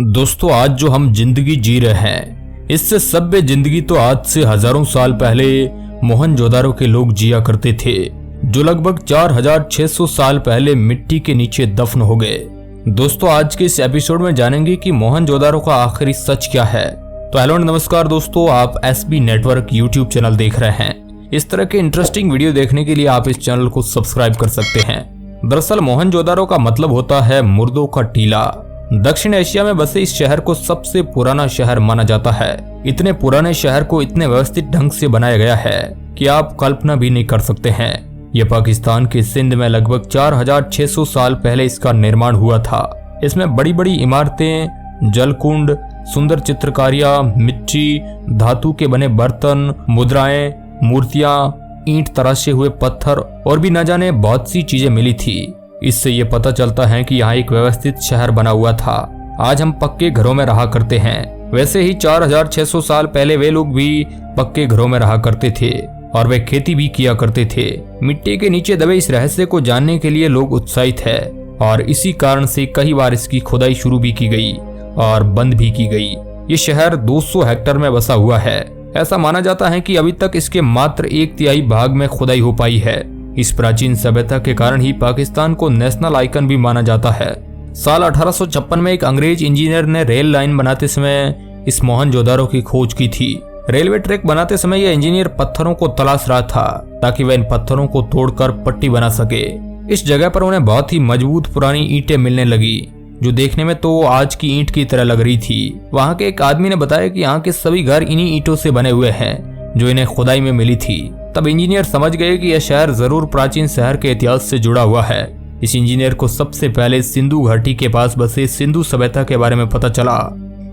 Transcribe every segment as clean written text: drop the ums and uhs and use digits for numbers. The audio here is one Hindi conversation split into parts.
दोस्तों, आज जो हम जिंदगी जी रहे हैं इससे सभ्य जिंदगी तो आज से हजारों साल पहले मोहनजोदारो के लोग जिया करते थे, जो लगभग 4600 साल पहले मिट्टी के नीचे दफन हो गए। दोस्तों, आज के इस एपिसोड में जानेंगे कि मोहनजोदारो का आखिरी सच क्या है। तो हेलो नमस्कार दोस्तों, आप एसबी नेटवर्क यूट्यूब चैनल देख रहे हैं। इस तरह के इंटरेस्टिंग वीडियो देखने के लिए आप इस चैनल को सब्सक्राइब कर सकते हैं। दरअसल मोहनजोदारो का मतलब होता है मुर्दों का टीला। दक्षिण एशिया में बसे इस शहर को सबसे पुराना शहर माना जाता है। इतने पुराने शहर को इतने व्यवस्थित ढंग से बनाया गया है कि आप कल्पना भी नहीं कर सकते हैं। यह पाकिस्तान के सिंध में लगभग 4600 साल पहले इसका निर्माण हुआ था। इसमें बड़ी बड़ी इमारतें, जलकुंड, सुंदर चित्रकारियां, मिट्टी, धातु के बने बर्तन, मुद्राएं, मूर्तियां, ईंट तराशे हुए पत्थर और भी न जाने बहुत सी चीजें मिली थी। इससे ये पता चलता है कि यहाँ एक व्यवस्थित शहर बना हुआ था। आज हम पक्के घरों में रहा करते हैं, वैसे ही 4600 साल पहले वे लोग भी पक्के घरों में रहा करते थे और वे खेती भी किया करते थे। मिट्टी के नीचे दबे इस रहस्य को जानने के लिए लोग उत्साहित है और इसी कारण से कई बार इसकी खुदाई शुरू भी की गई और बंद भी की गई। ये शहर 200 हेक्टेयर में बसा हुआ है। ऐसा माना जाता है कि अभी तक इसके मात्र 1/3 भाग में खुदाई हो पाई है। इस प्राचीन सभ्यता के कारण ही पाकिस्तान को नेशनल आइकन भी माना जाता है। साल 1856 में एक अंग्रेज इंजीनियर ने रेल लाइन बनाते समय इस मोहनजोदारो की खोज की थी। रेलवे ट्रैक बनाते समय यह इंजीनियर पत्थरों को तलाश रहा था ताकि वह इन पत्थरों को तोड़कर पट्टी बना सके। इस जगह पर उन्हें बहुत ही मजबूत पुरानी ईंटें मिलने लगी, जो देखने में तो आज की ईंट की तरह लग रही थी। वहाँ के एक आदमी ने बताया कि यहाँ के सभी घर इन्हीं ईंटों से बने हुए हैं जो इन्हें खुदाई में मिली थी। तब इंजीनियर समझ गए कि यह शहर जरूर प्राचीन शहर के इतिहास से जुड़ा हुआ है। इस इंजीनियर को सबसे पहले सिंधु घाटी के पास बसे सिंधु सभ्यता के बारे में पता चला।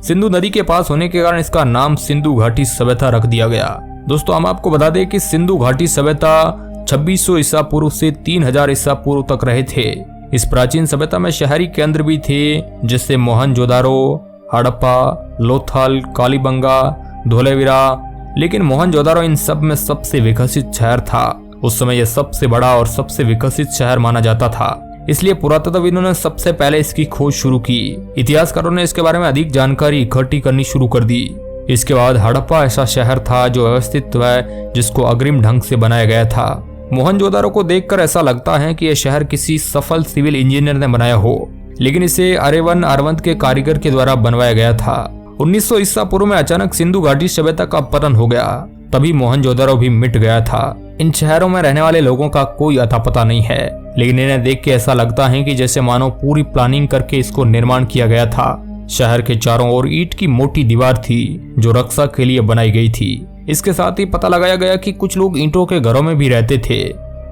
सिंधु नदी के पास होने के कारण इसका नाम सिंधु घाटी सभ्यता रख दिया गया। दोस्तों, हम आपको बता दें कि सिंधु घाटी सभ्यता 2600 ईसा पूर्व से 3000 ईसा पूर्व तक रहे थे। इस प्राचीन सभ्यता में शहरी केंद्र भी थे, जिससे मोहनजोदारो, हड़प्पा, लोथल, कालीबंगा, धोलेवीरा, लेकिन मोहनजोदारो इन सब में सबसे विकसित शहर था। उस समय यह सबसे बड़ा और सबसे विकसित शहर माना जाता था, इसलिए पुरातत्वविदों ने सबसे पहले इसकी खोज शुरू की। इतिहासकारों ने इसके बारे में अधिक जानकारी इकट्ठी करनी शुरू कर दी। इसके बाद हड़प्पा ऐसा शहर था जो व्यवस्थित है, जिसको अग्रिम ढंग से बनाया गया था। मोहनजोदारो को देखकर ऐसा लगता है कि यह शहर किसी सफल सिविल इंजीनियर ने बनाया हो, लेकिन इसे अरेवन अरवंत के कारीगर के द्वारा बनवाया गया था। 1900 ईसा पूर्व में अचानक सिंधु घाटी सभ्यता का पतन हो गया, तभी मोहनजोदारो भी मिट गया था। इन शहरों में रहने वाले लोगों का कोई अता पता नहीं है, लेकिन इन्हें देख के ऐसा लगता है कि जैसे मानो पूरी प्लानिंग करके इसको निर्माण किया गया था। शहर के चारों ओर ईंट की मोटी दीवार थी जो रक्षा के लिए बनाई गई थी। इसके साथ ही पता लगाया गया कि कुछ लोग ईंटों के घरों में भी रहते थे,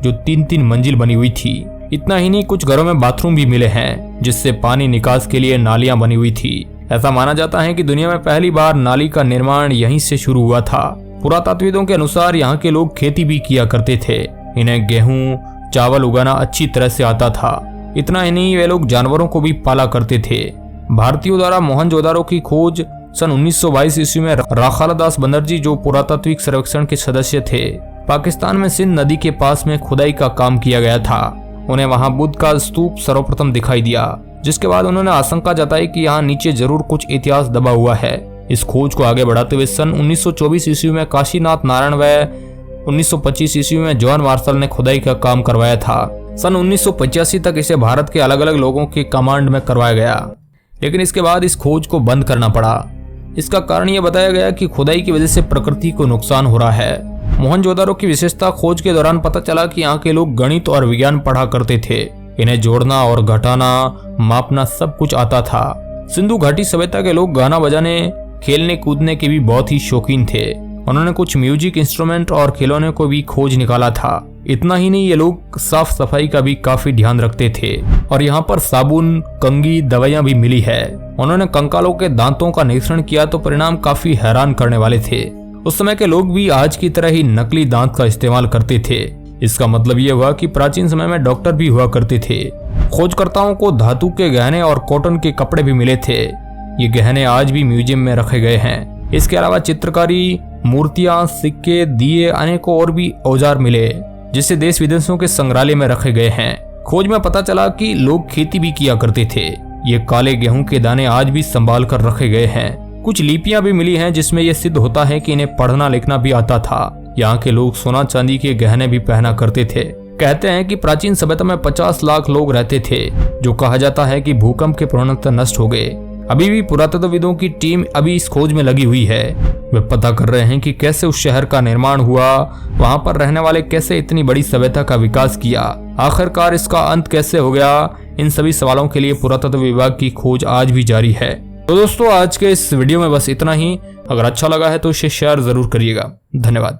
जो 3-3 मंजिल बनी हुई थी। इतना ही नहीं, कुछ घरों में बाथरूम भी मिले हैं, जिससे पानी निकास के लिए नालियां बनी हुई थी। ऐसा माना जाता है कि दुनिया में पहली बार नाली का निर्माण यहीं से शुरू हुआ था। पुरातत्वविदों के अनुसार यहाँ के लोग खेती भी किया करते थे। इन्हें गेहूं, चावल उगाना अच्छी तरह से आता था। इतना ही नहीं, वे लोग जानवरों को भी पाला करते थे। भारतीयों द्वारा मोहनजोदारो की खोज सन 1922 ईस्वी में राखालदास बनर्जी, जो पुरातात्विक सर्वेक्षण के सदस्य थे, पाकिस्तान में सिंध नदी के पास में खुदाई का काम किया गया था। उन्हें वहां बुद्ध का स्तूप सर्वप्रथम दिखाई दिया, जिसके बाद उन्होंने आशंका जताई कि यहाँ नीचे जरूर कुछ इतिहास दबा हुआ है। इस खोज को आगे बढ़ाते हुए सन 1924 ईस्वी में काशीनाथ नारायण व 1925 ईस्वी में जॉन मार्शल ने खुदाई का काम करवाया था। सन 1985 तक इसे भारत के अलग अलग लोगों के कमांड में करवाया गया, लेकिन इसके बाद इस खोज को बंद करना पड़ा। इसका कारण यह बताया गया कि खुदाई की वजह से प्रकृति को नुकसान हो रहा है। मोहनजोदारो की विशेषता खोज के दौरान पता चला कि यहाँ के लोग गणित और विज्ञान पढ़ा करते थे। इन्हें जोड़ना और घटाना, मापना सब कुछ आता था। सिंधु घाटी सभ्यता के लोग गाना बजाने, खेलने कूदने के भी बहुत ही शौकीन थे। उन्होंने कुछ म्यूजिक इंस्ट्रूमेंट और खिलौने को भी खोज निकाला था। इतना ही नहीं, ये लोग साफ सफाई का भी काफी ध्यान रखते थे और यहाँ पर साबुन, कंघी, दवाइयाँ भी मिली है। उन्होंने कंकालों के दांतों का निरीक्षण किया तो परिणाम काफी हैरान करने वाले थे। उस समय के लोग भी आज की तरह ही नकली दांत का इस्तेमाल करते थे। इसका मतलब यह हुआ कि प्राचीन समय में डॉक्टर भी हुआ करते थे। खोजकर्ताओं को धातु के गहने और कॉटन के कपड़े भी मिले थे। ये गहने आज भी म्यूजियम में रखे गए हैं। इसके अलावा चित्रकारी, मूर्तियां, सिक्के, दिए, अनेकों और भी औजार मिले, जिसे देश विदेशों के संग्रहालय में रखे गए हैं। खोज में पता चला कि लोग खेती भी किया करते थे। ये काले गेहूं के दाने आज भी संभाल कर रखे गए हैं। कुछ लिपियां भी मिली हैं जिसमें यह सिद्ध होता है कि इन्हें पढ़ना लिखना भी आता था। यहाँ के लोग सोना चांदी के गहने भी पहना करते थे। कहते हैं कि प्राचीन सभ्यता में 50 लाख लोग रहते थे, जो कहा जाता है कि भूकंप के प्रवणता नष्ट हो गए। अभी भी पुरातत्वविदों की टीम अभी इस खोज में लगी हुई है। वे पता कर रहे हैं कि कैसे उस शहर का निर्माण हुआ, वहां पर रहने वाले कैसे इतनी बड़ी सभ्यता का विकास किया, आखिरकार इसका अंत कैसे हो गया। इन सभी सवालों के लिए पुरातत्व विभाग की खोज आज भी जारी है। तो दोस्तों, आज के इस वीडियो में बस इतना ही। अगर अच्छा लगा है तो इसे शेयर जरूर करिएगा। धन्यवाद।